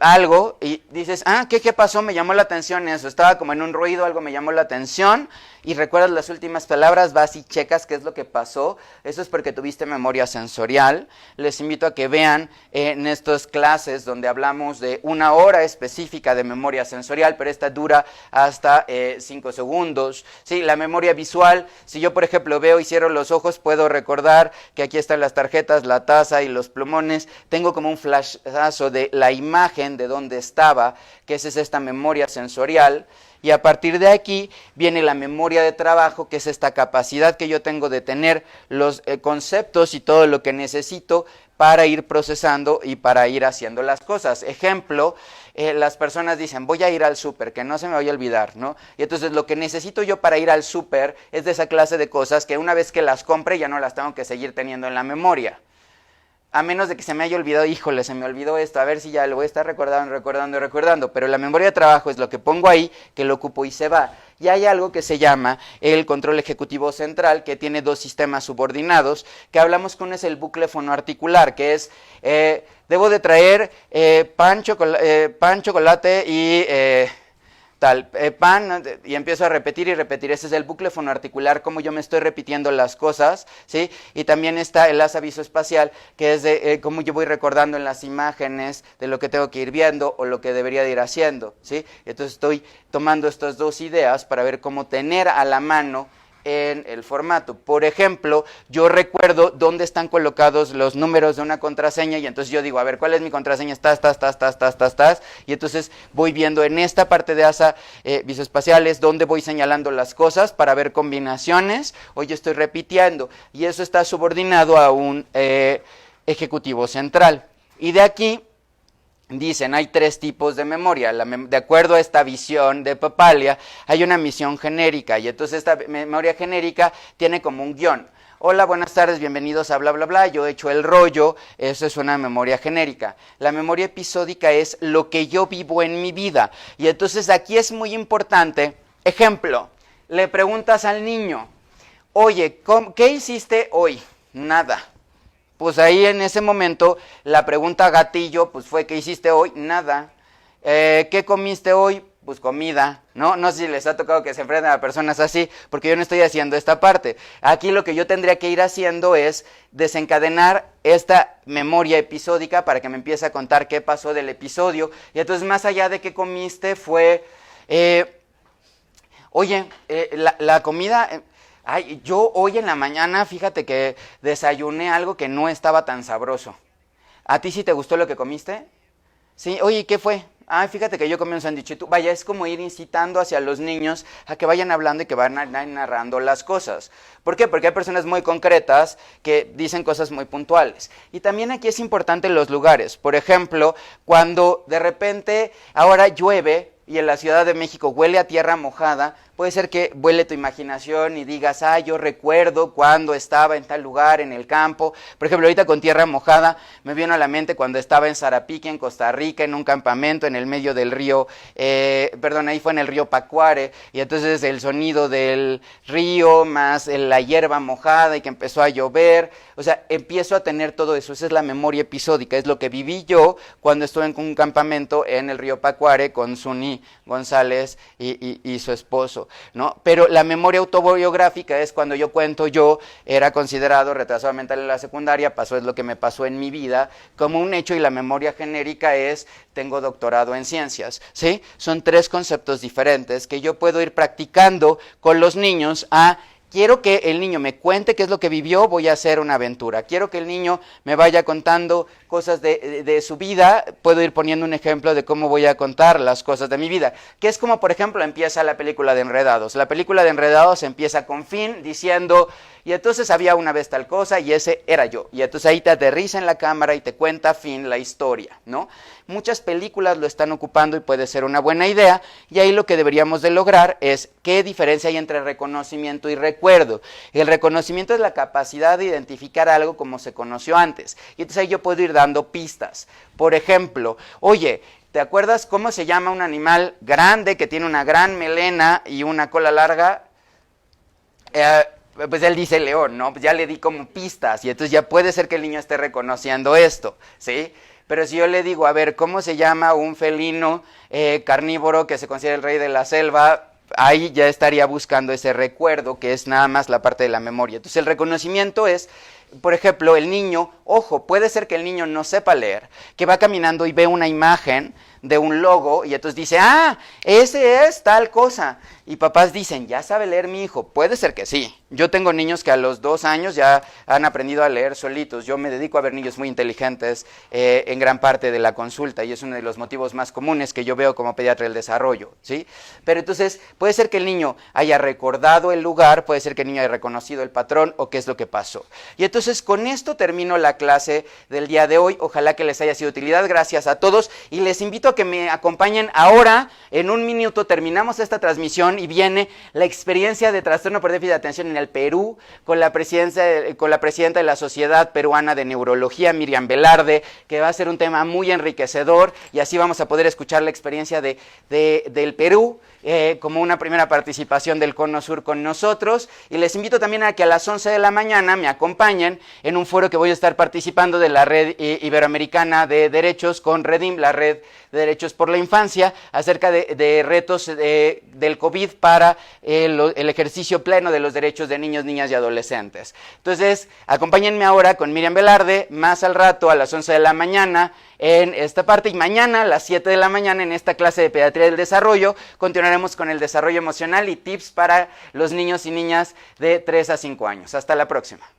algo y dices, ¿qué pasó? Me llamó la atención eso, estaba como en un ruido, algo me llamó la atención, y recuerdas las últimas palabras, vas y checas qué es lo que pasó. Eso es porque tuviste memoria sensorial. Les invito a que vean en estas clases donde hablamos de 1 hora específica de memoria sensorial, pero esta dura hasta 5 segundos. Sí, la memoria visual, si yo por ejemplo veo y cierro los ojos, puedo recordar que aquí están las tarjetas, la taza y los plumones. Tengo como un flashazo de la imagen de dónde estaba, que esa es esta memoria sensorial. Y a partir de aquí viene la memoria de trabajo, que es esta capacidad que yo tengo de tener los conceptos y todo lo que necesito para ir procesando y para ir haciendo las cosas. Ejemplo, las personas dicen, voy a ir al súper, que no se me vaya a olvidar, ¿no? Y entonces lo que necesito yo para ir al súper es de esa clase de cosas que una vez que las compre ya no las tengo que seguir teniendo en la memoria. A menos de que se me haya olvidado, híjole, se me olvidó esto, a ver si ya lo voy a estar recordando, pero la memoria de trabajo es lo que pongo ahí, que lo ocupo y se va. Y hay algo que se llama el control ejecutivo central, que tiene 2 sistemas subordinados, que hablamos con, es el bucle fonoarticular, que es, debo de traer pan, chocolate y pan, y empiezo a repetir y repetir. Ese es el bucle fonoarticular, como yo me estoy repitiendo las cosas, ¿sí? Y también está el haz visoespacial, que es de cómo yo voy recordando en las imágenes de lo que tengo que ir viendo o lo que debería de ir haciendo, ¿sí? Entonces estoy tomando estas 2 ideas para ver cómo tener a la mano en el formato. Por ejemplo, yo recuerdo dónde están colocados los números de una contraseña, y entonces yo digo, a ver, ¿cuál es mi contraseña? Y entonces voy viendo en esta parte de asa visoespaciales donde voy señalando las cosas para ver combinaciones, o yo estoy repitiendo, y eso está subordinado a un ejecutivo central. Y de aquí dicen, hay 3 tipos de memoria. De acuerdo a esta visión de Papalia, hay una misión genérica, y entonces esta memoria genérica tiene como un guión. Hola, buenas tardes, bienvenidos a bla bla bla, yo he hecho el rollo. Eso es una memoria genérica. La memoria episódica es lo que yo vivo en mi vida, y entonces aquí es muy importante. Ejemplo, le preguntas al niño, oye, ¿qué hiciste hoy? Nada. Pues ahí en ese momento la pregunta gatillo pues fue, ¿qué hiciste hoy? Nada. ¿Qué comiste hoy? Pues comida, ¿no? No sé si les ha tocado que se enfrenten a personas así, porque yo no estoy haciendo esta parte. Aquí lo que yo tendría que ir haciendo es desencadenar esta memoria episódica para que me empiece a contar qué pasó del episodio. Y entonces, más allá de qué comiste, fue, oye, la comida... Ay, yo hoy en la mañana, fíjate que desayuné algo que no estaba tan sabroso. ¿A ti sí te gustó lo que comiste? Sí, oye, ¿qué fue? Ay, fíjate que yo comí un sándwichito. Vaya, es como ir incitando hacia los niños a que vayan hablando y que vayan narrando las cosas. ¿Por qué? Porque hay personas muy concretas que dicen cosas muy puntuales. Y también aquí es importante los lugares. Por ejemplo, cuando de repente ahora llueve y en la Ciudad de México huele a tierra mojada, puede ser que vuele tu imaginación y digas, ah, yo recuerdo cuando estaba en tal lugar, en el campo. Por ejemplo, ahorita con Tierra Mojada me vino a la mente cuando estaba en Sarapiquí, en Costa Rica, en un campamento en el medio del río, ahí fue en el río Pacuare, y entonces el sonido del río más la hierba mojada y que empezó a llover, o sea, empiezo a tener todo eso. Esa es la memoria episódica, es lo que viví yo cuando estuve en un campamento en el río Pacuare con Zuni González y su esposo, ¿no? Pero la memoria autobiográfica es cuando yo cuento, yo era considerado retrasado mental en la secundaria, pasó es lo que me pasó en mi vida como un hecho, y la memoria genérica es tengo doctorado en ciencias, ¿sí? Son tres conceptos diferentes que yo puedo ir practicando con los niños a quiero que el niño me cuente qué es lo que vivió, voy a hacer una aventura. Quiero que el niño me vaya contando cosas de su vida, puedo ir poniendo un ejemplo de cómo voy a contar las cosas de mi vida. Que es como, por ejemplo, empieza la película de Enredados. La película de Enredados empieza con Finn diciendo, y entonces había una vez tal cosa y ese era yo. Y entonces ahí te aterriza en la cámara y te cuenta Finn la historia, ¿no? Muchas películas lo están ocupando y puede ser una buena idea, y ahí lo que deberíamos de lograr es qué diferencia hay entre reconocimiento y recuerdo. El reconocimiento es la capacidad de identificar algo como se conoció antes, y entonces ahí yo puedo ir dando pistas. Por ejemplo, oye, ¿te acuerdas cómo se llama un animal grande que tiene una gran melena y una cola larga? Pues él dice león, ¿no? Pues ya le di como pistas, y entonces ya puede ser que el niño esté reconociendo esto, ¿sí? Pero si yo le digo, a ver, ¿cómo se llama un felino carnívoro que se considera el rey de la selva? Ahí ya estaría buscando ese recuerdo, que es nada más la parte de la memoria. Entonces el reconocimiento es, por ejemplo, el niño, ojo, puede ser que el niño no sepa leer, que va caminando y ve una imagen de un logo y entonces dice, ah, ese es tal cosa. Y papás dicen, ¿ya sabe leer mi hijo? Puede ser que sí. Yo tengo niños que a los 2 años ya han aprendido a leer solitos. Yo me dedico a ver niños muy inteligentes en gran parte de la consulta, y es uno de los motivos más comunes que yo veo como pediatra del desarrollo, ¿sí? Pero entonces puede ser que el niño haya recordado el lugar, puede ser que el niño haya reconocido el patrón o qué es lo que pasó. Y entonces con esto termino la clase del día de hoy. Ojalá que les haya sido de utilidad. Gracias a todos y les invito a que me acompañen ahora. En un minuto terminamos esta transmisión y viene la experiencia de trastorno por déficit de atención en el Perú con la presidenta de la Sociedad Peruana de Neurología, Miriam Velarde, que va a ser un tema muy enriquecedor, y así vamos a poder escuchar la experiencia del Perú como una primera participación del Cono Sur con nosotros. Y les invito también a que a las 11 de la mañana me acompañen en un foro que voy a estar participando de la Red Iberoamericana de Derechos con REDIM, la Red de Derechos por la Infancia, acerca de retos del COVID para el ejercicio pleno de los derechos de niños, niñas y adolescentes. Entonces, acompáñenme ahora con Miriam Velarde, más al rato a las 11 de la mañana en esta parte, y mañana a las 7 de la mañana en esta clase de Pediatría del Desarrollo continuaremos con el desarrollo emocional y tips para los niños y niñas de 3 a 5 años. Hasta la próxima.